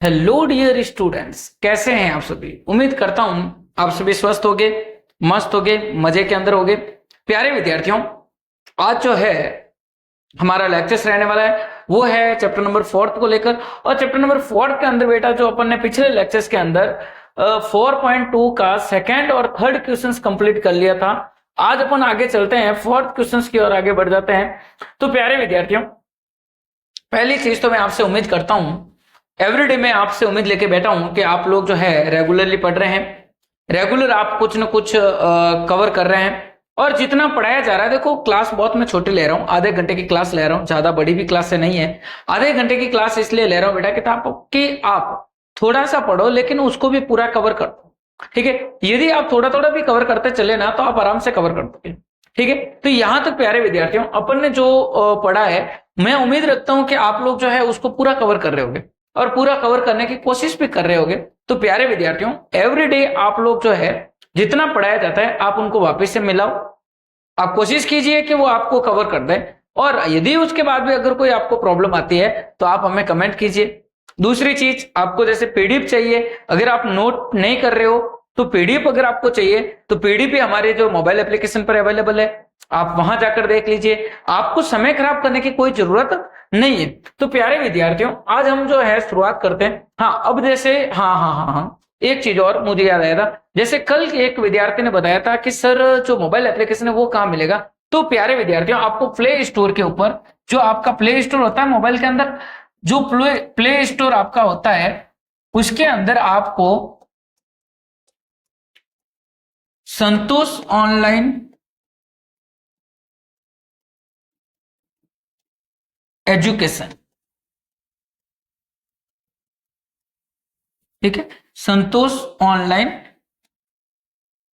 Hello dear students, कैसे हैं आप सभी। उम्मीद करता हूं आप सभी स्वस्थ होगे, मस्त होगे, मजे के अंदर होगे। प्यारे विद्यार्थियों, आज जो है हमारा लेक्चर्स रहने वाला है वो है चैप्टर नंबर 4 को लेकर। और चैप्टर नंबर 4 के अंदर बेटा जो अपन ने पिछले लेक्चर्स के अंदर 4.2 का सेकंड और थर्ड क्वेश्चंस कंप्लीट कर लिया था। आज अपन आगे चलते हैं, फोर्थ क्वेश्चंस की ओर आगे बढ़ जाते हैं। तो प्यारे विद्यार्थियों, पहली चीज तो मैं आपसे उम्मीद करता हूं, एवरीडे मैं आपसे उम्मीद लेके बैठा हूं कि आप लोग जो है रेगुलरली पढ़ रहे हैं, रेगुलर आप कुछ ना कुछ कवर कर रहे हैं। और जितना पढ़ाया जा रहा है, देखो क्लास बहुत मैं छोटी ले रहा हूं, आधे घंटे की क्लास ले रहा हूं, ज्यादा बड़ी भी क्लास से नहीं है। आधे घंटे की क्लास इसलिए ले रहा हूं बेटा कि आप थोड़ा सा पढ़ो लेकिन उसको भी पूरा कवर कर दो। ठीक है, यदि आप थोड़ा थोड़ा भी कवर करते चले ना तो आप आराम से कवर कर दोगे। ठीक है, तो यहां तक प्यारे विद्यार्थियों अपन ने जो पढ़ा है, मैं उम्मीद रखता हूं कि आप लोग जो है उसको पूरा कवर कर रहे होगे और पूरा कवर करने की कोशिश भी कर रहे होगे। तो प्यारे विद्यार्थियों, एवरीडे आप लोग जो है जितना पढ़ाया जाता है आप उनको वापस से मिलाओ। आप कोशिश कीजिए कि वो आपको कवर कर दें, और यदि उसके बाद भी अगर कोई आपको प्रॉब्लम आती है तो आप हमें कमेंट कीजिए। दूसरी चीज, आपको जैसे पीडीएफ चाहिए, अगर आप नोट नहीं कर रहे हो तो पीडीएफ अगर आपको चाहिए तो पीडीएफ भी हमारे जो मोबाइल एप्लीकेशन पर अवेलेबल है, आप वहां जाकर देख लीजिए। आपको समय खराब करने की कोई जरूरत नहीं है। तो प्यारे विद्यार्थियों, आज हम जो है शुरुआत करते हैं। हाँ, अब जैसे हाँ, एक चीज और मुझे याद आया था। जैसे कल एक विद्यार्थी ने बताया था कि सर जो मोबाइल एप्लीकेशन है वो कहाँ मिलेगा। तो प्यारे विद्यार्थियों, आपको प्ले स्टोर के ऊपर, जो आपका प्ले स्टोर होता है मोबाइल के अंदर, जो प्ले स्टोर आपका होता है उसके अंदर आपको संतोष ऑनलाइन एजुकेशन, ठीक है, संतोष ऑनलाइन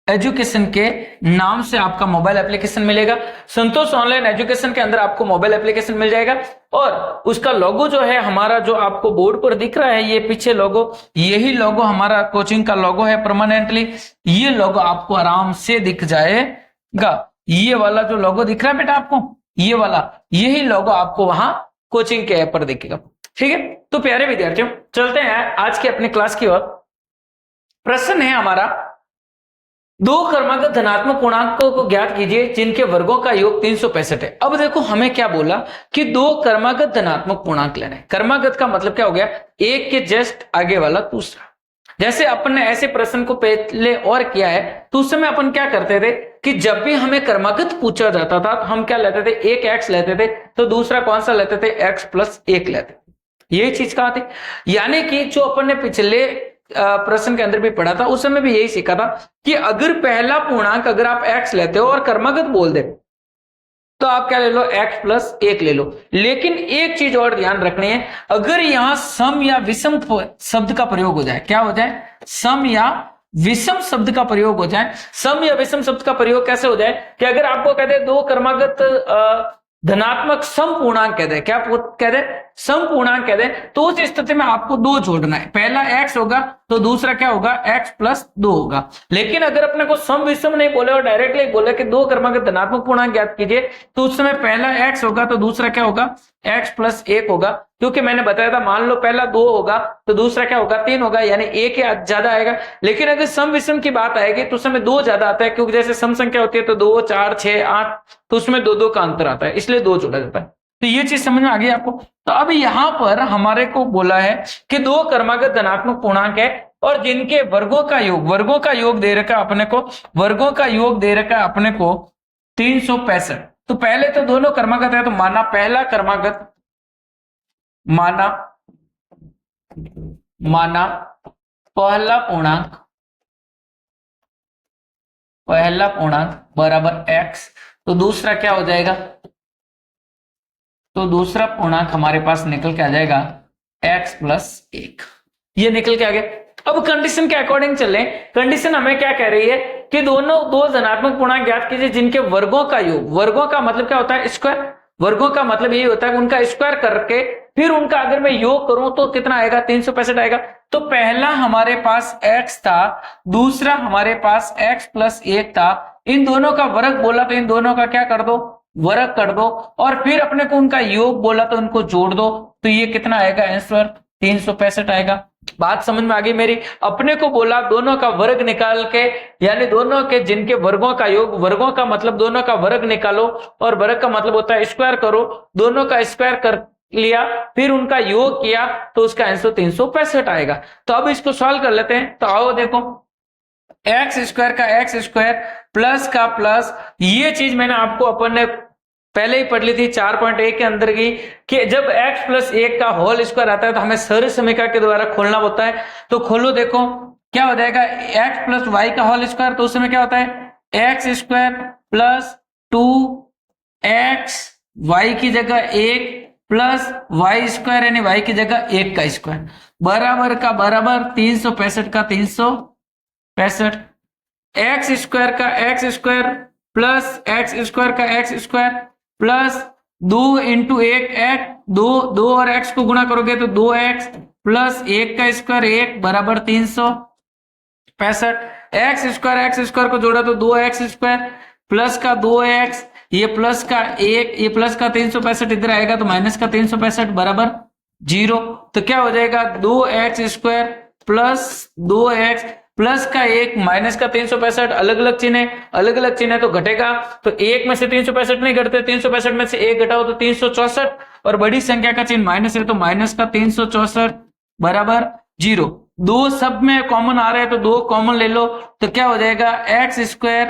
एजुकेशन के नाम से आपका मोबाइल एप्लीकेशन मिलेगा। संतोष ऑनलाइन एजुकेशन के अंदर आपको मोबाइल एप्लीकेशन मिल जाएगा, और उसका लोगो जो है हमारा, जो आपको बोर्ड पर दिख रहा है, ये पीछे लोगो, यही लोगो हमारा कोचिंग का लोगो है परमानेंटली। ये लोगो आपको आराम से दिख जाएगा। ये वाला जो लोगो दिख रहा है बेटा आपको, ये वाला, यही लोगो आपको वहां कोचिंग के ऐप पर दिखेगा। ठीक है, तो प्यारे विद्यार्थियों चलते हैं आज के अपने क्लास की ओर। प्रश्न है हमारा, दो क्रमागत धनात्मक पूर्णांकों को ज्ञात कीजिए जिनके वर्गों का योग 365 है। अब देखो हमें क्या बोला कि दो क्रमागत धनात्मक पूर्णांक लेने। क्रमागत का मतलब क्या हो गया, एक के जस्ट आगे वाला दूसरा। जैसे अपन ने ऐसे प्रश्न को पहले और किया है, तो उस समय अपन क्या करते थे कि जब भी हमें क्रमागत पूछा जाता था तो हम क्या लेते थे, एक एक्स लेते थे, तो दूसरा कौन सा लेते थे, एक्स प्लस एक लेते थे। यही चीज कहा थी, यानी कि जो अपन ने पिछले प्रश्न के अंदर भी पढ़ा था उस समय भी यही सीखा था कि अगर पहला पूर्णांक अगर आप x लेते हो और क्रमागत बोल दे तो आप क्या ले लो, x प्लस एक ले लो। लेकिन एक चीज और ध्यान रखनी है, अगर यहां सम या विषम शब्द का प्रयोग हो जाए, क्या हो जाए, सम या विषम शब्द का प्रयोग हो जाए। सम या विषम शब्द का प्रयोग कैसे हो जाए कि अगर आपको कहते हैं दो क्रमागत धनात्मक सम पूर्णांक कह दे, क्या कह दे, सम पूर्णांक कह दे, तो उस स्थिति में आपको दो जोड़ना है। पहला x होगा तो दूसरा क्या होगा, x प्लस दो होगा। लेकिन अगर अपने को सम विषम नहीं बोले और डायरेक्टली बोले कि दो क्रमागत धनात्मक पूर्णांक ज्ञात कीजिए, तो उस समय पहला x होगा तो दूसरा क्या होगा, x प्लस एक होगा। क्योंकि मैंने बताया था, मान लो पहला दो होगा तो दूसरा क्या होगा, तीन होगा, यानी एक ज्यादा आएगा। लेकिन अगर सम विषम की बात आएगी तो उसमें दो ज्यादा आता है, क्योंकि जैसे सम संख्या होती है तो 2 4 6 8, तो उसमें दो दो का अंतर आता है, इसलिए दो जोड़ा जाता है। तो ये चीज समझ में आ गई आपको। तो अब यहां पर हमारे को बोला है कि दो क्रमागत धनात्मक पूर्णांक है और जिनके वर्गों का योग दे रखा अपने को, वर्गों का योग दे रखा अपने को 365। तो पहले तो दोनों क्रमागत है, तो माना पहला क्रमागत, माना पहला पूर्णांक बराबर x, तो दूसरा क्या हो जाएगा, तो दूसरा पूर्णांक हमारे पास निकल के आ जाएगा x प्लस एक, ये निकल के आ गया। अब कंडीशन के अकॉर्डिंग चले, कंडीशन हमें क्या कह रही है कि दोनों दो धनात्मक पूर्णांक ज्ञात कीजिए जिनके वर्गों का योग, वर्गों का मतलब क्या होता है, स्क्वायर, वर्गों का मतलब यही होता है कि उनका स्क्वायर करके फिर उनका अगर मैं योग करूं तो कितना आएगा, 365 आएगा। तो पहला हमारे पास x था, दूसरा हमारे पास x प्लस एक था, इन दोनों का वर्ग बोला तो इन दोनों का क्या कर दो, वर्ग कर दो, और फिर अपने को उनका योग बोला तो उनको जोड़ दो, तो ये कितना आएगा आंसर, 365 आएगा। बात समझ में आ गई मेरी। अपने को बोला दोनों का वर्ग निकाल के, यानी दोनों के जिनके वर्गों का योग, वर्गों का मतलब दोनों का वर्ग निकालो, और वर्ग का मतलब होता है स्क्वायर करो, दोनों का स्क्वायर कर लिया, फिर उनका योग किया, तो उसका आंसर 365 आएगा। तो अब इसको सॉल्व कर लेते हैं। तो आओ देखो, एक्स स्क्वायर का एक्स स्क्वायर प्लस का प्लस, ये चीज मैंने आपको अपन ने पहले ही पढ़ ली थी 4.1 के अंदर की, कि जब x प्लस 1 का होल स्क्वायर आता है तो हमें सरल समीकरण के द्वारा खोलना होता है। तो खोलो, देखो क्या हो जाएगा, x प्लस वाई का होल स्क्वायर, तो उस समय क्या होता है x square plus 2x, Y की जगह 1 प्लस वाई स्क्वायर यानी वाई की जगह 1 का स्क्वायर, बराबर का बराबर 365 का 365, एक्स स्क्वायर का x square plus x square का x square plus 2 into 1 x, दो और एक्स को गुणा करोगे तो 2x प्लस 1 का स्क्वायर 1 बराबर 365, एक्स स्क्वायर को जोड़ा तो 2x स्क्वायर प्लस का 2x, ये प्लस का 1, ये प्लस का 365 इधर आएगा तो माइनस का 365 बराबर 0। तो क्या हो जाएगा 2x square plus 2x plus का 1 माइनस का 365, अलग अलग चिन्ह है तो घटेगा, तो 1 में से 365 नहीं घटते, 365 में से 1 घटाओ तो 364, और बड़ी संख्या का चिन्ह माइनस है तो माइनस का 364 बराबर 0। दो सब में कॉमन आ रहे हैं तो 2 कॉमन ले लो, तो क्या हो जाएगा एक्स स्क्वायर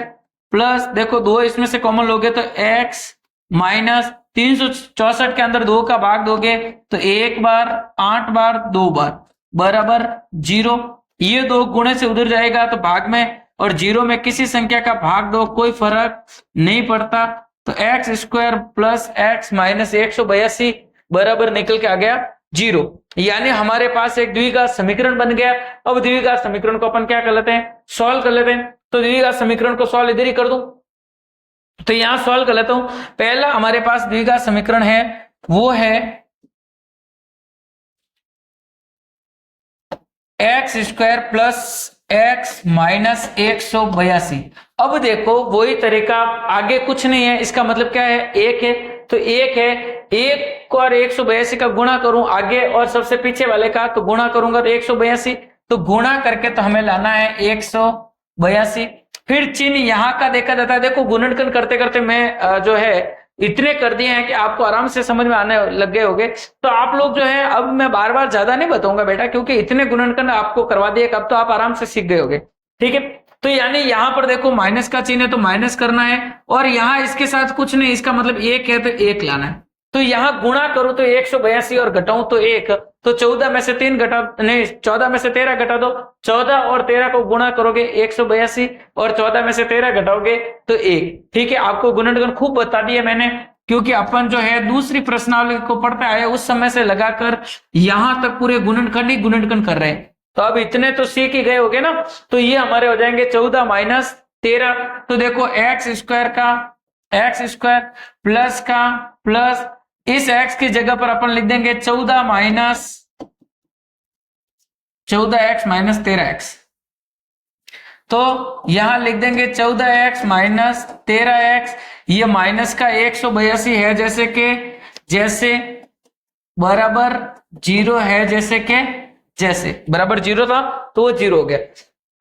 प्लस, देखो 2 इसमें से कॉमन लोगे तो x माइनस 364 के अंदर 2 का भाग दोगे तो 1 बार 8 बार 2 बार बराबर 0। ये 2 गुणे से उधर जाएगा तो भाग में, और 0 में किसी संख्या का भाग दो कोई फर्क नहीं पड़ता, तो x square plus x minus 182 बराबर निकल के आ गया 0। यानी हमारे पास एक द्विघात समीकरण बन गया। अब द्विघात समीकरण को अपन क्या कर लेते हैं, सॉल्व कर लेते हैं। तो द्विघात समीकरण को सॉल्व इधर ही कर दूं, तो यहां सॉल्व कर लेता हूं। पहला हमारे पास द्विघात समीकरण है, वो है x square plus x minus 182। अब देखो वही तरीका, आगे कुछ नहीं है, इसका मतलब क्या है, एक है तो एक है, एक और 182 का गुणा करूं आगे और सबसे पीछे वाले का, तो गुणा करूंगा तो 182, तो गुणा करके तो हमें लाना है 182। फिर चिन्ह यहाँ का देखा जाता है, देखो गुणनखंड करते करते मैं जो है इतने कर दिए हैं कि आपको आराम से समझ में आने लग गए होंगे। तो आप लोग जो है, अब मैं बार बार ज्यादा नहीं बताऊंगा बेटा, क्योंकि इतने गुणनखंड आपको करवा दिए, अब तो आप आराम से सीख गए होंगे, ठीक है। तो यानी यहां पर देखो माइनस का चिन्ह है तो माइनस करना है, और यहां इसके साथ कुछ नहीं, इसका मतलब 1 है तो 1 लाना है। तो यहां गुणा करूं तो 182 और घटाऊं तो 1, तो 14 में से 3 घटा, नहीं 14 में से 13 घटा दो, 14 और 13 को गुणा करोगे 182, और 14 में से 13 घटाओगे तो 1, ठीक है। आपको गुणनखंड खूब बता दिया मैंने, क्योंकि अपन जो है दूसरी प्रश्नावली को पढ़ते आए उस समय से लगाकर यहां तक पूरे गुणनखंड ही गुणनखंड कर रहे हैं। तो अब इतने तो सीख ही गए होगे ना। तो ये हमारे हो जाएंगे 14 माइनस 13, तो देखो एक्स स्क्वायर का एक्स स्क्वायर प्लस का प्लस, इस x की जगह पर अपन लिख देंगे 14 माइनस 14x माइनस 13x, तो यहां लिख देंगे 14x माइनस 13x, ये माइनस का 182 है जैसे के जैसे, बराबर 0 है जैसे के जैसे, बराबर 0 था तो वो 0 हो गया।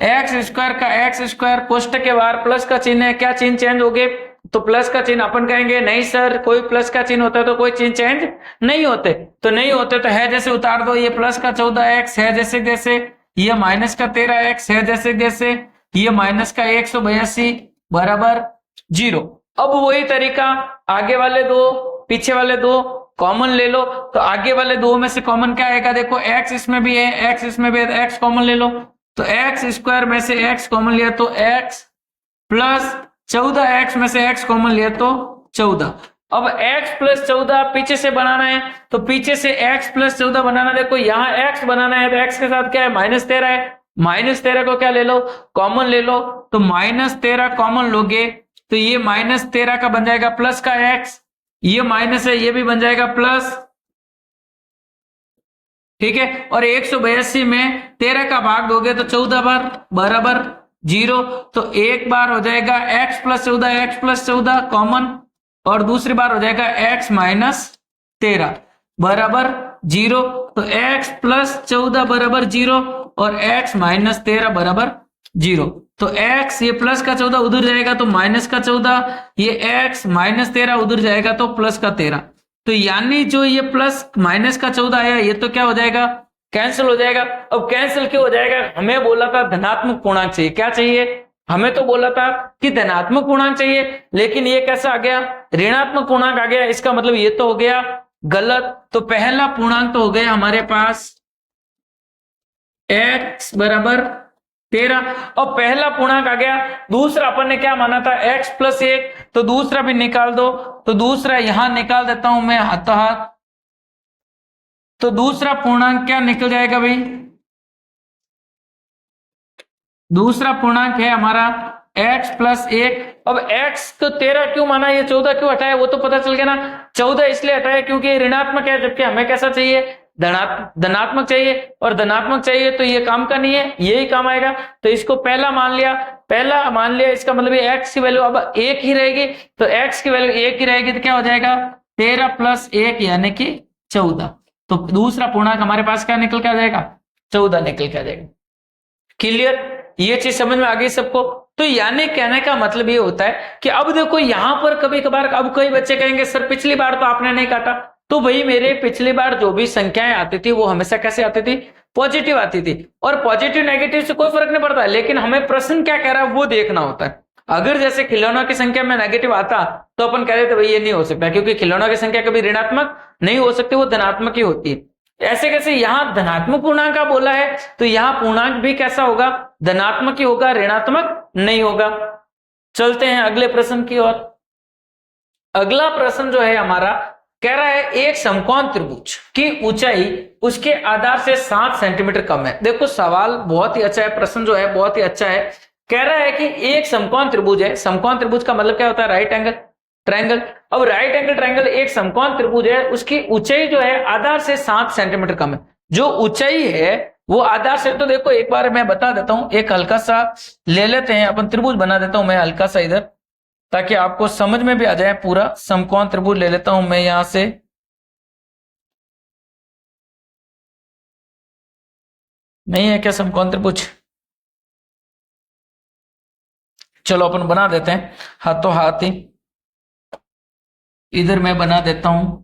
एक्स स्क्वायर का एक्स स्क्वायर कोष्टक के बाहर प्लस का चिन्ह है, क्या चिन्ह चेंज हो गए, तो प्लस का चिन्ह अपन कहेंगे नहीं सर, कोई प्लस का चिन्ह होता है तो कोई चिन्ह चेंज नहीं होते, तो नहीं होते तो है जैसे उतार दो, ये प्लस का 14x है जैसे जैसे, ये माइनस का 13x है जैसे जैसे, ये माइनस का 182 बराबर 0। अब वही तरीका, आगे वाले दो पीछे वाले दो कॉमन ले लो, तो आगे वाले दो में से कॉमन क्या आएगा, देखो x इसमें भी है, x इसमें भी है, तो x कॉमन ले लो, तो एक्स स्क्वायर में से x कॉमन लिया तो x प्लस 14x में से x कॉमन लिया तो 14। अब x प्लस 14 पीछे से बनाना है, तो पीछे से x प्लस 14 बनाना, देखो यहाँ x बनाना है तो x के साथ क्या है, माइनस 13 है, माइनस 13 को क्या ले लो, कॉमन ले लो, तो माइनस 13 कॉमन लोगे तो ये माइनस 13 का बन जाएगा प्लस का x, ये माइनस है ये भी बन जाएगा प्लस, ठीक है। और 182 में 13 का भाग दोगे तो 14 बार बराबर 0, तो एक बार हो जाएगा x प्लस 14 कॉमन, और दूसरी बार हो जाएगा x माइनस 13 बराबर 0, तो x प्लस 14 बराबर 0 और x माइनस 13 बराबर 0। तो x ये प्लस का 14 उधर जाएगा तो माइनस का 14, ये x माइनस 13 उधर जाएगा तो प्लस का 13। तो यानी जो ये प्लस माइनस का 14 आया ये तो क्या हो जाएगा, कैंसिल हो जाएगा। अब कैंसिल क्यों हो जाएगा, हमें बोला था धनात्मक पूर्णांक चाहिए, क्या चाहिए, हमें तो बोला था कि धनात्मक पूर्णांक चाहिए, लेकिन ये कैसा आ गया, ऋणात्मक पूर्णांक आ गया। इसका मतलब ये तो हो गया गलत। तो पहला पूर्णांक तो हो गया हमारे पास x बराबर 13 और पहला पूर्णांक आ गया। दूसरा अपन ने क्या माना था, x प्लस 1, तो दूसरा भी निकाल दो। तो दूसरा यहां निकाल देता हूं मैं हाथों हाथ। तो दूसरा पूर्णांक क्या निकल जाएगा भाई, दूसरा पूर्णांक है हमारा x प्लस 1। अब x को 13 क्यों माना, ये 14 क्यों हटाया, वो तो पता चल गया ना। 14 इसलिए हटाया क्योंकि ऋणात्मक है, जबकि हमें कैसा चाहिए, धनात्मक चाहिए, और धनात्मक चाहिए तो ये काम का नहीं है, यही काम आएगा। तो इसको पहला मान लिया, पहला मान लिया, इसका मतलब ये x की वैल्यू अब 1 ही रहेगी। तो x की वैल्यू 1 ही रहेगी तो क्या हो जाएगा 13 प्लस 1 यानी कि 14। तो दूसरा पूर्णांक हमारे पास क्या निकल के आ जाएगा, 14 निकल के आ जाएगा। क्लियर, ये चीज समझ में आ गई सबको। तो यानी कहने का मतलब ये होता है कि अब देखो यहां पर कभी कभार, अब कई बच्चे कहेंगे सर पिछली बार तो आपने नहीं काटा। तो भाई मेरे पिछली बार जो भी संख्याएं आती थी वो हमेशा कैसे आती थी, पॉजिटिव आती थी। और पॉजिटिव नेगेटिव से कोई फर्क नहीं पड़ता, लेकिन हमें प्रश्न क्या कह रहा है वो देखना होता है। अगर जैसे खिलौनों की संख्या में नेगेटिव आता तो अपन कह देते भाई ये नहीं हो सकता, क्योंकि खिलौनों की संख्या कभी ऋणात्मक नहीं हो सकती, वो धनात्मक ही होती है। ऐसे कैसे यहां धनात्मक पूर्णांक का बोला है तो यहां पूर्णांक भी कैसा होगा, धनात्मक ही होगा, ऋणात्मक नहीं होगा। चलते हैं अगले प्रश्न की ओर। अगला प्रश्न जो है हमारा कह रहा है एक समकोण त्रिभुज की ऊंचाई उसके आधार से 7 सेंटीमीटर कम है। देखो सवाल बहुत ही अच्छा है, प्रश्न जो है बहुत ही अच्छा है। कह रहा है कि एक समकोण त्रिभुज है, समकोण त्रिभुज का मतलब क्या होता है, राइट एंगल ट्रायंगल। अब राइट एंगल ट्रायंगल एक समकोण त्रिभुज है, उसकी ऊंचाई जो है आधार से 7 सेंटीमीटर कम है। जो ऊंचाई है वो आधार से, तो देखो एक बार मैं बता देता हूं, एक हल्का सा ले लेते हैं अपन, त्रिभुज बना देता हूं मैं हल्का सा इधर, ताकि आपको समझ में भी आ जाए पूरा। समकोण त्रिभुज ले लेता हूं मैं यहां से, नहीं है क्या समकोण त्रिभुज, चलो अपन बना देते हैं हाथों हाथ ही, इधर मैं बना देता हूं।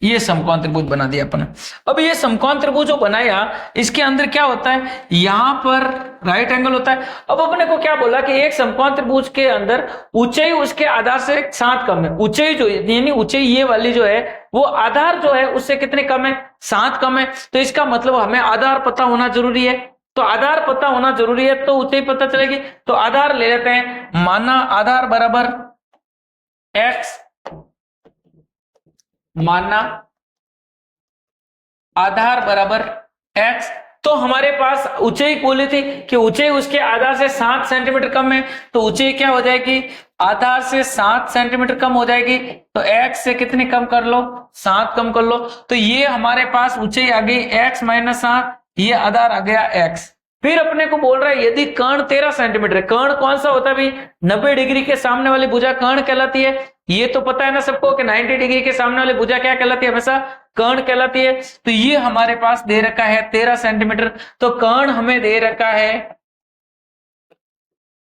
ये समकोण त्रिभुज बना दिया अपन। अब ये समकोण त्रिभुज जो बनाया इसके अंदर क्या होता है, यहां पर राइट एंगल होता है। अब अपने को क्या बोला कि एक समकोण त्रिभुज के अंदर ऊंचाई उसके आधार से 7 कम है। ऊंचाई जो यानी ऊंचाई ये वाली जो है वो आधार जो है उससे कितने कम है, 7 कम है। तो इसका मतलब हमें आधार पता होना जरूरी है। तो आधार पता होना जरूरी है तो ऊंचाई पता चलेगी। तो आधार ले लेते हैं, माना आधार बराबर x, माना आधार बराबर x। तो हमारे पास ऊंचाई बोली थी कि ऊंचाई उसके आधार से 7 सेंटीमीटर कम है, तो ऊंचाई क्या हो जाएगी, आधार से 7 सेंटीमीटर कम हो जाएगी। तो x से कितनी कम कर लो, 7 कम कर लो। तो ये हमारे पास ऊंचाई आ गई x माइनस 7, ये आधार आ गया x। फिर अपने को बोल रहा है यदि कर्ण 13 सेंटीमीटर है, कर्ण कौन सा होता है भाई, 90 डिग्री के सामने वाली भुजा कर्ण कहलाती है। ये तो पता है ना सबको कि 90 डिग्री के सामने वाली भुजा क्या कहलाती है, हमेशा कर्ण कहलाती है। तो ये हमारे पास दे रखा है 13 सेंटीमीटर, तो कर्ण हमें दे रखा है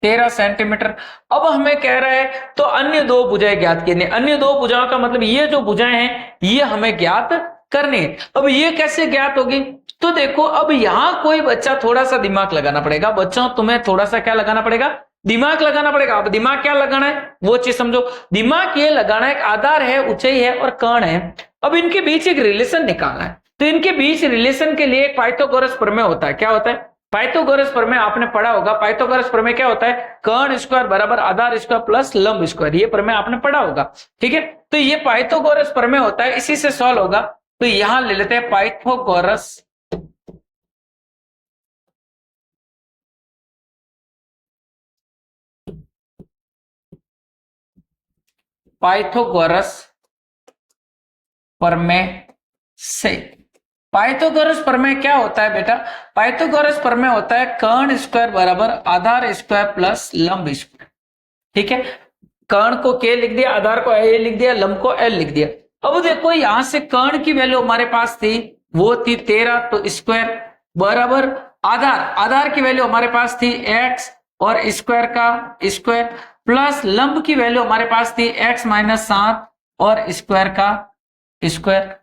13 सेंटीमीटर। अब हमें कह रहा है तो अन्य दो भुजाएं ज्ञात करनी। अन्य दो भुजाओं का मतलब ये जो भुजाएं हैं ये हमें ज्ञात करनी है। अब ये कैसे ज्ञात होगी, तो देखो अब यहां कोई बच्चा थोड़ा सा दिमाग लगाना पड़ेगा। बच्चों तुम्हें थोड़ा सा क्या लगाना पड़ेगा, दिमाग लगाना पड़ेगा। अब दिमाग क्या लगाना है वो चीज समझो। दिमाग ये लगाना है, एक आधार है, ऊंचाई है और कर्ण है। अब इनके बीच एक रिलेशन निकालना है। तो इनके बीच रिलेशन के लिए एक पाइथागोरस प्रमेय होता है। क्या होता है, पाइथागोरस प्रमेय आपने पढ़ा होगा। पाइथागोरस प्रमेय क्या होता है, कर्ण स्क्वायर बराबर आधार स्क्वायर प्लस लंब स्क्वायर, ये प्रमेय आपने पढ़ा होगा। ठीक है, तो ये पाइथागोरस प्रमेय होता है, इसी से सॉल्व होगा। तो यहां ले लेते हैं पाइथागोरस पाइथागोरस प्रमेय से, पाइथागोरस प्रमेय क्या होता है बेटा? पाइथागोरस प्रमेय होता है कर्ण स्क्वायर बराबर आधार स्क्वायर प्लस लंब स्क्वायर। ठीक है, कर्ण को के लिख दिया, आधार को ए लिख दिया, लंब को एल लिख दिया। अब देखो यहां से कर्ण की वैल्यू हमारे पास थी, वो थी 13, तो स्क्वायर बराबर आधार की वैल्यू हमारे पास थी x और स्क्वायर का स्क्वायर, प्लस लंब की वैल्यू हमारे पास थी x माइनस 7 और स्क्वायर का स्क्वायर।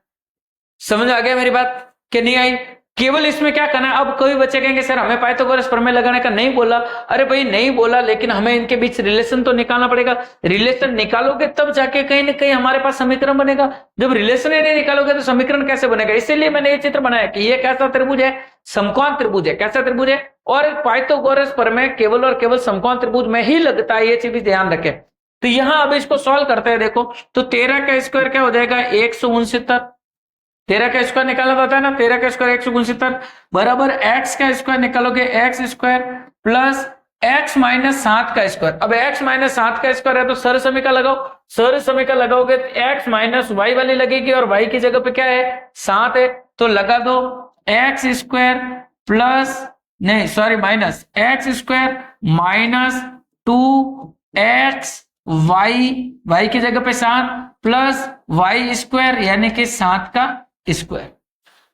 समझ आ गया मेरी बात कि नहीं आई? केवल इसमें क्या करना है, अब कोई बच्चे कहेंगे सर हमें पाइथागोरस प्रमेय लगाने का नहीं बोला। अरे भाई नहीं बोला, लेकिन हमें इनके बीच रिलेशन तो निकालना पड़ेगा। रिलेशन निकालोगे तब जाके कहीं ना कहीं हमारे पास समीकरण बनेगा। जब रिलेशन ही नहीं निकालोगे तो समीकरण कैसे बनेगा? इसीलिए मैंने ये चित्र बनाया कि ये कैसा त्रिभुज है, समकोण त्रिभुज है। कैसा त्रिभुज है? और पाइथागोरस प्रमेय केवल और केवल समकोण त्रिभुज में ही लगता है, ये चीज ध्यान रखें। तो यहां अब इसको सॉल्व करते हैं। देखो तो 13 का स्क्वायर क्या हो जाएगा? 169। 13 का स्क्वायर निकालना होता है ना, 13 का स्क्वायर 169 बराबर x का स्क्वायर निकालोगे x square plus x minus 7 का स्क्वायर। अब x माइनस 7 का स्क्वायर है तो सर समीकरण लगाओ, सर समीकरण लगाओगे तो x माइनस वाई वाली लगेगी और y की जगह पे क्या है? 7 है, तो लगा दो x स्क्वायर प्लस नहीं sorry minus x square minus 2x y की जगह पे 7 प्लस y स्क्वायर यानी कि 7 का स्क्वायर।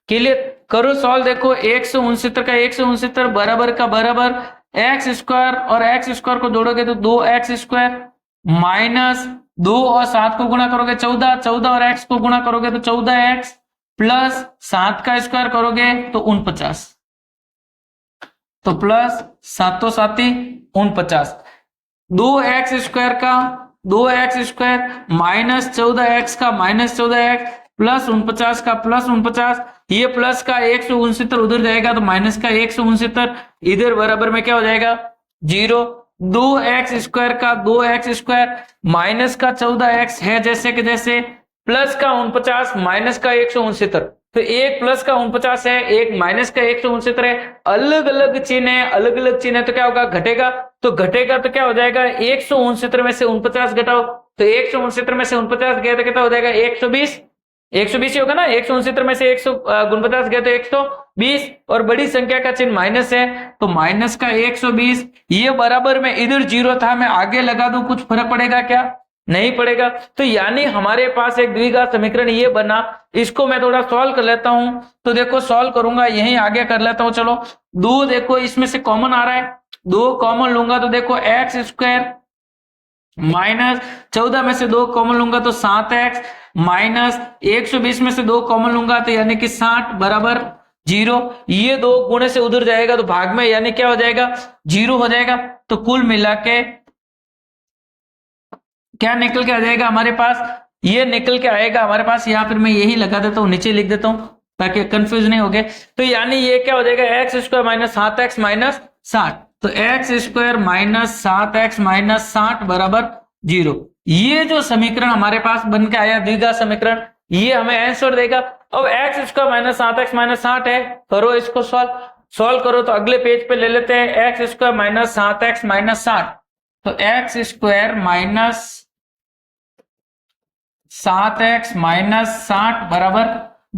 क्लियर करो सॉल्व। देखो 169 का 169 बराबर का बराबर एक्स स्क्वायर और एक्स स्क्वायर को जोड़ोगे तो 2x स्क्वायर माइनस 2 और 7 को गुणा करोगे 14 और x को गुणा करोगे तो 14x प्लस 7 का स्क्वायर करोगे तो 49, तो प्लस 7 तो 7 49, 2x स्क्वायर का 2x स्क्वायर माइनस 14x का माइनस 14x प्लस 49 का प्लस 49, ये प्लस का 169 उधर जाएगा तो माइनस का 169 इधर बराबर में क्या हो जाएगा? 0। 2x स्क्वायर का 2x स्क्वायर माइनस का 14x है जैसे कि जैसे, प्लस का 49 माइनस का 169, तो एक प्लस का 49 है, एक माइनस का 169 है, अलग अलग चिन्ह है, अलग अलग चिन्ह है तो क्या होगा? घटेगा। तो घटेगा तो क्या हो जाएगा? 169 में से 49 घटाओ, तो 169 में से 49 गया तो कितना हो जाएगा? 120। 120 ही होगा ना, 169 में से 149 गया तो 120 और बड़ी संख्या का चिन्ह माइनस है तो माइनस का 120, ये बराबर में इधर 0 था, मैं आगे लगा दूं, कुछ फर्क पड़ेगा क्या? नहीं पड़ेगा। तो यानी हमारे पास एक द्विघात समीकरण ये बना। इसको मैं थोड़ा सॉल्व कर लेता हूं, तो देखो सॉल्व करूंगा यहीं आगे कर लेता हूं। चलो 2 देखो इसमें से कॉमन आ रहा है, 2 कॉमन लूंगा तो देखो एक्स स्क्वायर माइनस 14 में से 2 कॉमन लूंगा तो 7x माइनस 120 में से 2 कॉमन लूंगा तो यानी कि 60 बराबर 0। ये 2 गुणे से उधर जाएगा तो भाग में यानी क्या हो जाएगा? 0 हो जाएगा। तो कुल मिला के क्या निकल के आ जाएगा हमारे पास? ये निकल के आएगा हमारे पास, यहाँ फिर मैं यही लगा देता हूँ, नीचे लिख देता हूँ ताकि कंफ्यूज नहीं हो गए। तो यानी ये क्या हो जाएगा? X square minus 7x minus 60, तो x square minus 7x minus 60 बराबर 0। ये जो समीकरण हमारे पास बन के आया द्विघात समीकरण, ये हमें आंसर देगा। अब x square minus 7x minus 60 है, करो इसको सॉल्व करो तो अगले पेज पे ले लेते हैं x square minus 7x minus 60, तो x square minus 7x minus 60 बराबर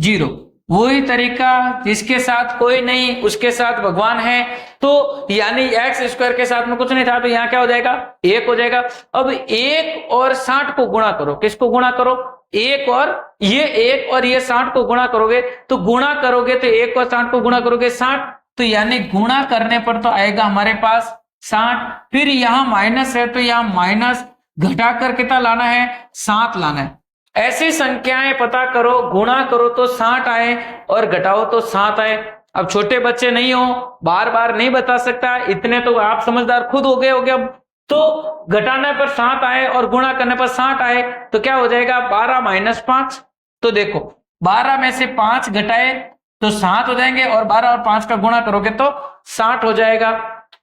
0। वही तरीका जिसके साथ कोई नहीं उसके साथ भगवान है, तो यानी एक्स स्क्वायर के साथ में कुछ नहीं था तो यहाँ क्या हो जाएगा? 1 हो जाएगा। अब 1 और 60 को गुणा करो, किसको गुणा करो? 1 और ये 60 को गुणा करोगे तो 1 और 60 को गुणा करोगे 60, तो यानी गुणा करने पर तो आएगा हमारे पास 60। फिर यहाँ माइनस है तो यहाँ माइनस घटाकर कितना लाना है? 7 लाना है। ऐसी संख्याएं पता करो, गुणा करो तो 60 आए और घटाओ तो 7 आए। अब छोटे बच्चे नहीं हो, बार बार नहीं बता सकता, इतने तो आप समझदार खुद हो गए होगे। अब तो घटाने पर 7 आए और गुणा करने पर 60 आए तो क्या हो जाएगा? 12 माइनस 5। तो देखो 12 में से 5 घटाए तो 7 हो जाएंगे और 12 और 5 का गुणा करोगे तो 60 हो जाएगा।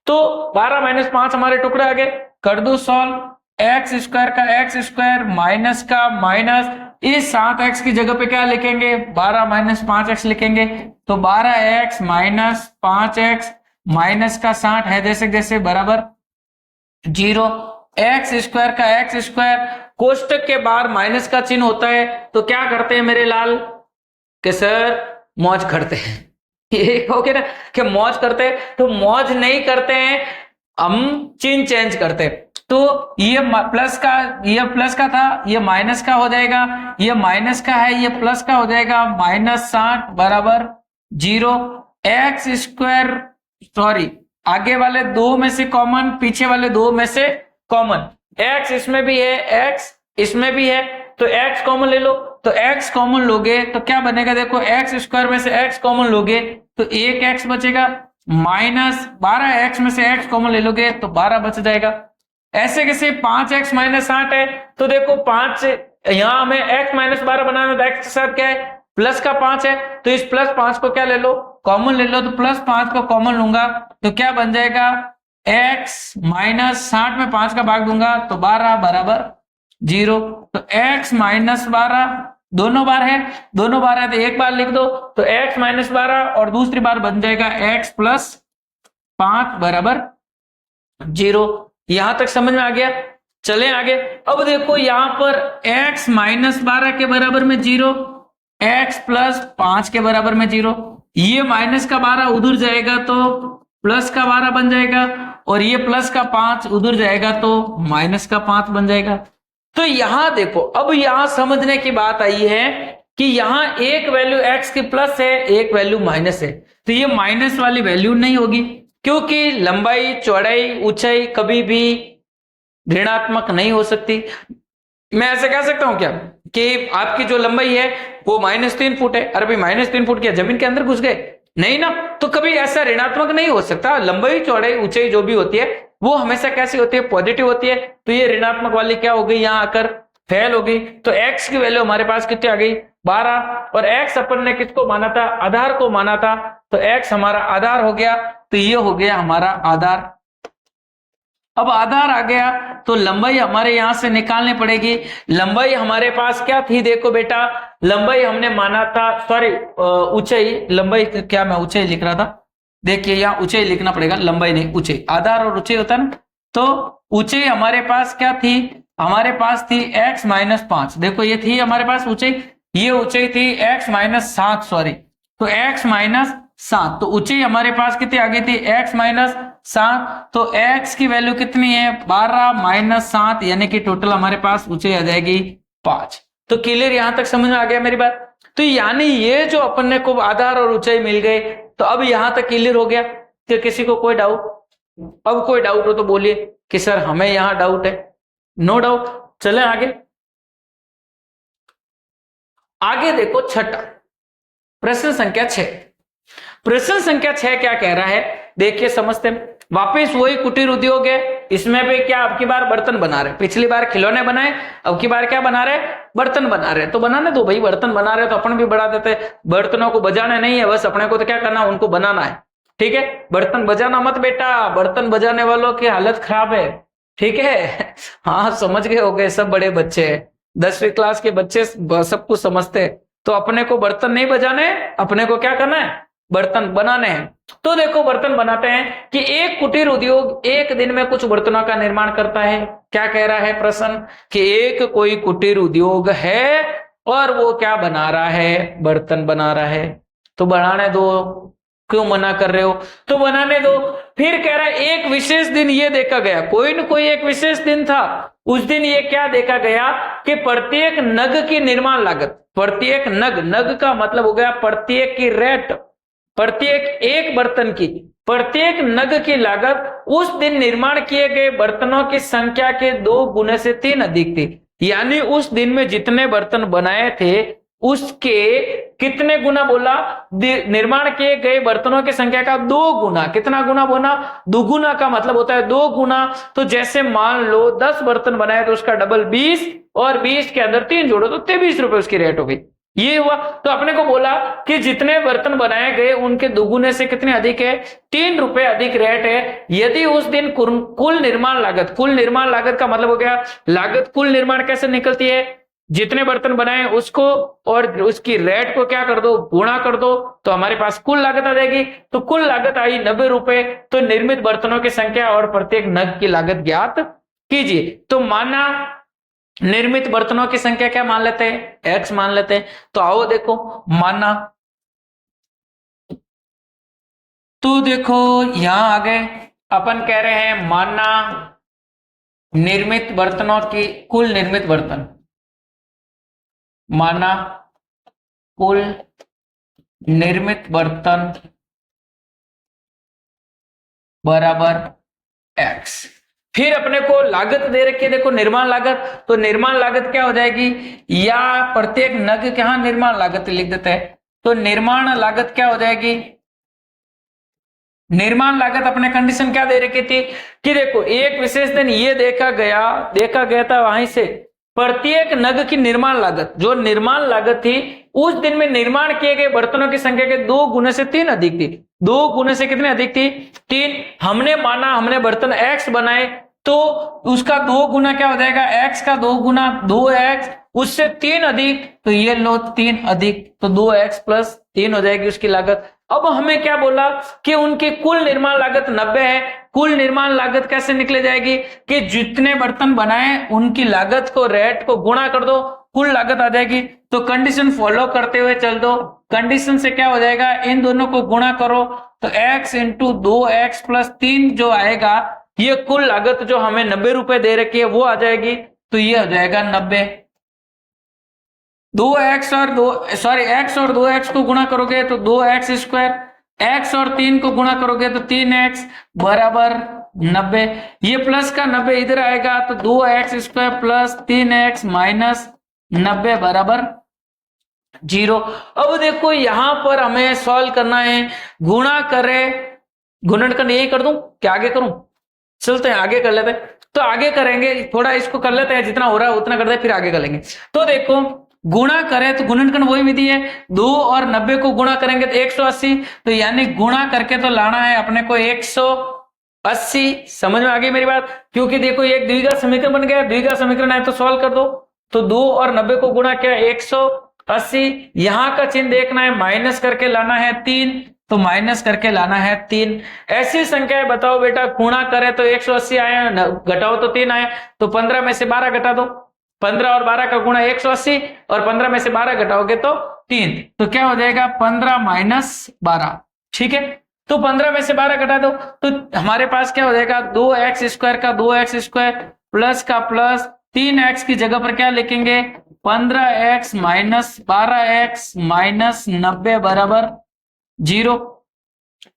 तो 12 माइनस 5 हमारे टुकड़े आ गए, कर दो सॉल्व। एक्स स्क्वायर का एक्स स्क्वायर माइनस का माइनस, इस 7x की जगह पे क्या लिखेंगे? 12 माइनस 5x लिखेंगे, तो 12x माइनस 5x माइनस का 60 है जैसे जैसे बराबर 0। एक्स स्क्वायर का एक्स स्क्वायर, कोष्टक के बाहर माइनस का चिन्ह होता है तो क्या करते हैं मेरे लाल? कि सर मौज करते हैं। ये कहोगे ना कि मौज करते हैं, तो मौज नहीं करते हैं, हम चिन्ह चेंज करते हैं। तो ये प्लस का था, ये माइनस का हो जाएगा, ये माइनस का है, ये प्लस का हो जाएगा, -60 बराबर 0। एक्स स्क्वायर, सॉरी आगे वाले दो में से कॉमन, पीछे वाले दो में से कॉमन, एक्स इसमें भी है, एक्स इसमें भी है, तो एक्स कॉमन ले लो। तो एक्स कॉमन लोगे तो क्या बनेगा, देखो एक्स स्क्वायर में से एक्स कॉमन लोगे तो एक एक्स बचेगा, -12 एक्स में से एक्स कॉमन ले लोगे तो 12 बच जाएगा। ऐसे कैसे 5x -8 है, तो देखो 5 यहां हमें x -12 बनाना था, x के साथ क्या है प्लस का 5 है, तो इस +5 को क्या ले लो, कॉमन ले लो, तो +5 को कॉमन लूंगा तो क्या बन जाएगा, x -60 में 5 का भाग दूंगा तो 12 बराबर 0। तो x -12 दोनों बार है, दोनों बार है तो एक बार लिख दो, तो x -12 और दूसरी बार बन जाएगा x + 5 बराबर 0। यहां तक समझ में आ गया। चलें आगे। अब देखो यहां पर x -12 के बराबर में 0, x + 5 के बराबर में 0, ये -12 उधर जाएगा तो +12 बन जाएगा, और ये +5 उधर जाएगा तो -5 बन जाएगा। तो यहां देखो, अब यहां समझने की बात आई है कि यहां एक वैल्यू x की प्लस है, एक वैल्यू माइनस है, तो ये माइनस वाली वैल्यू नहीं होगी, क्योंकि लंबाई, चौड़ाई, ऊंचाई कभी भी ऋणात्मक नहीं हो सकती। मैं ऐसे कह सकता हूं क्या कि आपकी जो लंबाई है वो -3 फुट है, अरे भाई -3 फुट क्या जमीन के अंदर घुस गए, नहीं ना, तो कभी ऐसा ऋणात्मक नहीं हो सकता। लंबाई, चौड़ाई, ऊंचाई जो भी होती है वो हमेशा कैसी होती है, पॉजिटिव होती है, तो ये ऋणात्मक वाली क्या हो गई, यहां आकर फेल हो गई। तो x की वैल्यू हमारे पास कितनी आ गई, 12, और x अपन ने किसको माना था, आधार को माना था, तो x हमारा आधार हो गया, तो ये हो गया हमारा आधार। अब आधार आ गया तो लंबाई हमारे यहां से निकालनी पड़ेगी। लंबाई हमारे पास क्या थी, देखो बेटा, लंबाई हमने माना था, सॉरी ऊंचाई, लंबाई क्या मैं ऊंचाई लिख रहा था, देखिए यहाँ ऊंचाई लिखना पड़ेगा, लंबाई नहीं ऊंचाई, आधार और ऊंचाई होता है ना। तो ऊंचाई हमारे पास क्या थी, हमारे पास थी x -5, देखो ये थी हमारे पास ऊंचाई, ये ऊंचाई थी x -7, सॉरी, तो x -7, तो ऊंचाई हमारे पास कितनी आ गई थी, x -7, तो x की वैल्यू कितनी है, 12 - 7, यानी कि टोटल हमारे पास ऊंचाई आ जाएगी 5। तो क्लियर, यहां तक समझ में आ गया मेरी बात। तो यानी ये जो अपन ने को आधार और ऊंचाई मिल गए, तो अब यहां तक क्लियर हो गया। तो किसी को कोई डाउट, अब कोई डाउट हो तो बोलिए कि सर हमें यहां डाउट है। नो डाउट, चलें आगे। आगे देखो छठा प्रश्न संख्या 6। प्रश्न संख्या 6 क्या कह रहा है, देखिए समझते हैं। वापिस वही कुटीर उद्योग है, इसमें भी क्या अब की बार बर्तन बना रहे, पिछली बार खिलौने बनाए, अब की बार क्या बना रहे, बर्तन बना रहे। तो बनाने दो भाई, बर्तन बना रहे तो अपन भी बढ़ा देते, बर्तनों को बजाने नहीं है, बस अपने को तो क्या करना, उनको बनाना है, ठीक है। बर्तन बजाना मत बेटा, बर्तन बजाने वालों की हालत खराब है, ठीक है। हाँ समझ गए हो गए, सब बड़े बच्चे हैं, 10वीं क्लास के बच्चे सब कुछ समझते हैं। तो अपने को बर्तन नहीं बजाने, अपने को क्या करना है, बर्तन बनाने हैं। तो देखो बर्तन बनाते हैं कि एक कुटीर उद्योग एक दिन में कुछ बर्तनों का निर्माण करता है। क्या कह रहा है प्रश्न, कि एक कोई कुटीर उद्योग है और वो क्या बना रहा है, बर्तन बना रहा है। तो बनाने दो, क्यों मना कर रहे हो, तो बनाने दो। फिर कह रहा है एक विशेष दिन ये देखा गया, कोई न कोई एक विशेष दिन था, उस दिन ये क्या देखा गया कि प्रत्येक नग की निर्माण लागत, प्रत्येक नग, नग का मतलब हो गया प्रत्येक की रेट, प्रत्येक एक बर्तन की, प्रत्येक नग की लागत उस दिन निर्माण किए गए बर्तनों की संख्या के 2 गुने से 3 अधिक थी। यानी उस दिन में जितने बर्तन बनाए थे उसके कितने गुना बोला, निर्माण किए गए बर्तनों की संख्या का 2 गुना। कितना गुना बोला, दुगुना का मतलब होता है 2 गुना। तो जैसे मान लो 10 बर्तन बनाए तो उसका डबल 20, और 20 के अंदर 3 जोड़ो तो 23 रुपए उसकी रेट हो गई। ये हुआ। तो अपने को बोला कि जितने बर्तन बनाए गए उनके दुगुने से कितने अधिक है, 3 रुपए अधिक रेट है। यदि उस दिन कुल निर्माण लागत, कुल निर्माण लागत का मतलब हो गया लागत, कुल निर्माण कैसे निकलती है, जितने बर्तन बनाए उसको और उसकी रेट को क्या कर दो, गुणा कर दो, तो हमारे पास कुल लागत आ जाएगी। तो कुल लागत आई 90 रुपए। तो निर्मित बर्तनों की संख्या और प्रत्येक नग की लागत ज्ञात कीजिए। तो माना निर्मित बर्तनों की संख्या क्या मान लेते हैं, x मान लेते हैं। तो आओ देखो, माना तो देखो यहां आ गए, अपन कह रहे हैं माना निर्मित बर्तनों की कुल निर्मित बर्तन, माना कुल निर्मित बर्तन बराबर एक्स। फिर अपने को लागत दे रखी है, देखो निर्माण लागत, तो निर्माण लागत क्या हो जाएगी, या प्रत्येक नग के यहां निर्माण लागत लिख देते हैं, तो निर्माण लागत क्या हो जाएगी, निर्माण लागत अपने कंडीशन क्या दे रखी थी कि देखो एक विशेष दिन ये देखा गया था वहीं से प्रत्येक नग की निर्माण लागत, जो निर्माण लागत थी उस दिन में निर्माण किए गए बर्तनों की संख्या के 2 गुने से 3 अधिक थी। 2 गुने से कितने अधिक थी, 3। हमने माना हमने बर्तन एक्स बनाए तो उसका 2 गुना क्या हो जाएगा, एक्स का 2 गुना 2x, उससे 3 अधिक, तो ये लो 3 अधिक, तो 2x प्लस 3 हो जाएगी उसकी लागत। अब हमें क्या बोला कि उनकी कुल निर्माण लागत 90 है। कुल निर्माण लागत कैसे निकले जाएगी कि जितने बर्तन बनाए उनकी लागत को रेट को गुणा कर दो, कुल लागत आ जाएगी। तो कंडीशन फॉलो करते हुए चल दो, कंडीशन से क्या हो जाएगा, इन दोनों को गुणा करो तो x इंटू 2x प्लस 3 जो आएगा, ये कुल लागत जो हमें 90 रुपए दे रखी है वो आ जाएगी, तो ये हो जाएगा 90। 2x और 2x को गुणा करोगे तो 2x स्क्वायर, x और 3 को गुणा करोगे तो 3x बराबर 90। ये प्लस का 90 इधर आएगा तो 2x square plus 3x minus 90 बराबर 0। अब देखो यहां पर हमें सॉल्व करना है, गुणा करे गुणनखंड यही कर दूं क्या आगे करूं, चलते हैं आगे कर लेते हैं। तो आगे करेंगे, थोड़ा इसको कर लेते हैं, जितना हो रहा है उतना करते हैं फिर आगे कर लेंगे। तो देखो गुणा करें तो गुणनखंड वही विधि है, 2 और 90 को गुणा करेंगे तो 180, तो यानी गुणा करके तो लाना है अपने को 180। समझ में आ गई मेरी बात, क्योंकि देखो ये एक द्विघात समीकरण बन गया, द्विघात समीकरण है तो सॉल्व कर दो। तो 2 और 90 को गुणा किया 180, यहां का चिन्ह देखना है, माइनस करके लाना है 3, तो माइनस करके लाना है 3। ऐसी संख्याएं बताओ बेटा, गुणा करे तो 180 आए, घटाओ तो 3 आए, तो 15 में से 12 घटा दो, 15 और 12 का गुणा 180 और 15 में से 12 घटाओगे तो 3, तो क्या हो जाएगा 15 माइनस 12। ठीक है, तो 15 में से 12 घटा दो तो हमारे पास क्या हो जाएगा, 2x स्क्वायर का 2x स्क्वायर प्लस का प्लस 3x की जगह पर क्या लिखेंगे, 15x माइनस 12x माइनस 90 बराबर 0।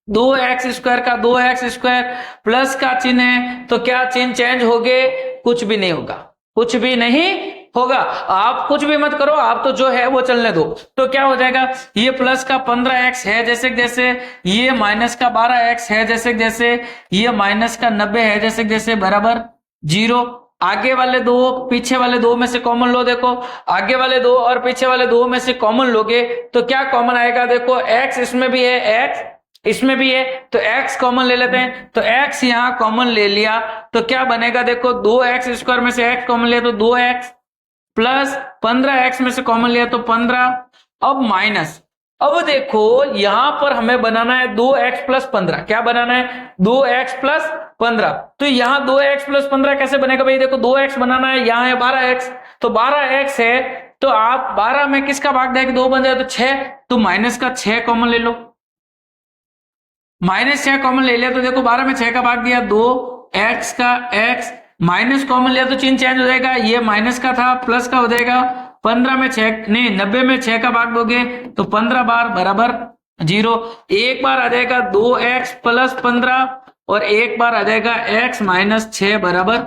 2x स्क्वायर का 2x स्क्वायर प्लस का चिन्ह है तो क्या चिन्ह चेंज हो गए, कुछ भी नहीं होगा, कुछ भी नहीं होगा। आप कुछ भी मत करो, आप तो जो है वो चलने दो। तो क्या हो जाएगा, ये प्लस का 15x है जैसे जैसे, ये माइनस का 12x है जैसे जैसे, ये माइनस का 90 है जैसे जैसे बराबर 0। आगे वाले दो पीछे वाले दो में से कॉमन लो, देखो आगे वाले दो और पीछे वाले दो में से कॉमन लोगे तो क्या कॉमन आएगा, देखो x इसमें भी है, x इसमें भी है, तो x कॉमन ले लेते हैं, तो x यहां कॉमन ले लिया तो क्या बनेगा, देखो 2x स्क्वायर में से x कॉमन लिया तो 2x प्लस 15x में से कॉमन लिया तो 15, अब माइनस। अब देखो यहां पर हमें बनाना है 2x प्लस 15, क्या बनाना है 2x प्लस 15, तो यहां 2x प्लस 15 कैसे बनेगा भाई, देखो 2x बनाना है, यहां है 12x, तो 12x है तो आप 12 में किसका भाग देंगे, 2 बन जाए तो 6, तो माइनस का 6 कॉमन ले लो, माइनस 6 कॉमन ले लिया तो देखो 12 में 6 का भाग दिया 2x का x, माइनस कॉमन लिया तो चिन्ह चेंज हो जाएगा, ये माइनस का था प्लस का हो जाएगा, 15 में 6 नहीं 90 में 6 का भाग दोगे तो 15 बार बराबर 0। एक बार आ जाएगा 2x प्लस 15 और एक बार आ जाएगा x माइनस 6 बराबर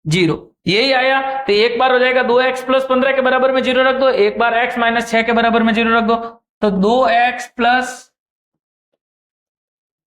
0, यही आया। तो एक बार हो जाएगा 2x प्लस 15 के बराबर में 0 रख दो, एक बार x माइनस 6 के बराबर में 0 रख दो, तो 2x प्लस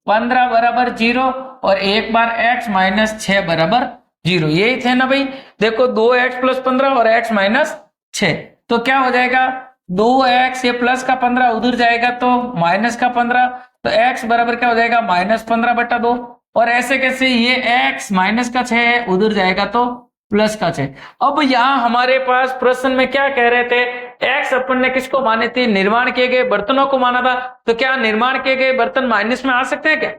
15 बराबर 0 और एक बार x माइनस 6 बराबर 0, यही थे ना भाई। देखो 2x प्लस 15 और x माइनस 6, तो क्या हो जाएगा 2x, ये प्लस का 15 उधर जाएगा तो माइनस का 15, तो x बराबर क्या हो जाएगा माइनस 15 बटा 2, और ऐसे कैसे ये x माइनस का 6 है उधर जाएगा तो प्लस का 6। अब यहां हमारे पास प्रश्न में क्या कह रहे थे, x अपन ने किसको माने थे, निर्माण किए गए बर्तनों को माना था, तो क्या निर्माण किए गए बर्तन माइनस में आ सकते हैं क्या,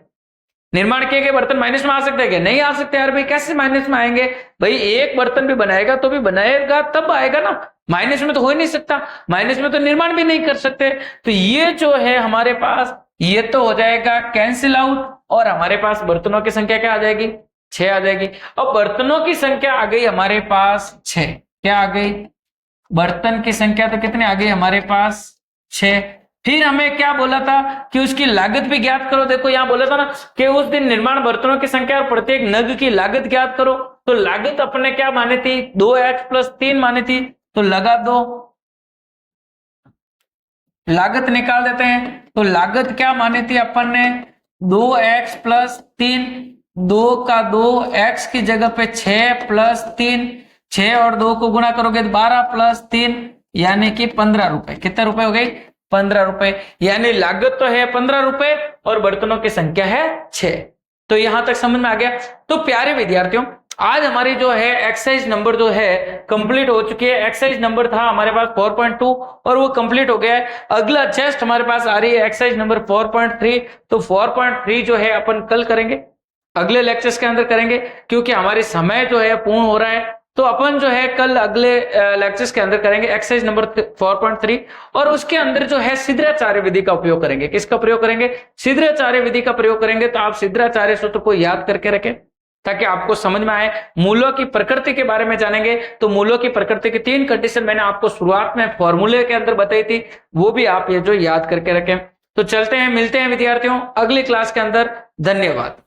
निर्माण किए गए बर्तन माइनस में आ सकते हैं क्या, नहीं आ सकते यार भाई, कैसे माइनस में आएंगे भाई, एक बर्तन भी बनाएगा तो भी बनाएगा तब आएगा ना, माइनस में तो हो ही नहीं सकता, माइनस में तो निर्माण भी नहीं कर सकते। तो ये जो है हमारे पास ये तो हो जाएगा कैंसिल आउट और हमारे पास बर्तनों की संख्या क्या आ जाएगी, 6 आ जाएगी। अब बर्तनों की संख्या आ गई हमारे पास 6, क्या आ गई, बर्तन की संख्या तो कितनी आ गई हमारे पास 6। फिर हमें क्या बोला था कि उसकी लागत भी ज्ञात करो। देखो यहां बोला था ना कि उस दिन निर्माण बर्तनों की संख्या और प्रत्येक नग की लागत ज्ञात करो। तो लागत अपने क्या मानी थी, 2x + 3 मानी थी, तो लगा दो, लागत निकाल देते हैं। तो लागत क्या मानी थी अपन ने, 2x + 3, 2 का 2, x की जगह पे 6 + 3, 6 और 2 को गुणा करोगे तो 12 + 3 यानी कि 15 रुपए। कितने रुपए हो गए, 15 रुपए। यानी लागत तो है 15 रुपए और बर्तनों की संख्या है 6। तो यहां तक समझ में आ गया। तो प्यारे विद्यार्थियों, आज हमारी जो है एक्सरसाइज नंबर जो है कंप्लीट हो चुकी है। एक्सरसाइज नंबर था हमारे पास 4.2 और वो कंप्लीट हो गया है। अगला जस्ट हमारे पास आ रही है एक्सरसाइज नंबर 4.3। तो 4.3 जो है अपन कल करेंगे, अगले लेक्चर्स के अंदर करेंगे, क्योंकि हमारी समय जो है पूर्ण हो रहा है। तो अपन जो है कल अगले लेक्चर्स के अंदर करेंगे एक्सरसाइज नंबर 4.3 और उसके अंदर जो है सिद्धाचार्य विधि का उपयोग करेंगे। किसका प्रयोग करेंगे, सिद्धाचार्य विधि का प्रयोग करेंगे। तो आप सिद्धाचार्य सूत्र को याद करके रखें ताकि आपको समझ में आए। मूलों की प्रकृति के बारे में जानेंगे। तो मूलों की प्रकृति की 3 कंडीशन मैंने आपको शुरुआत में फॉर्मूले के अंदर बताई थी, वो भी आप ये जो याद करके रखें। तो चलते हैं, मिलते हैं विद्यार्थियों अगली क्लास के अंदर। धन्यवाद।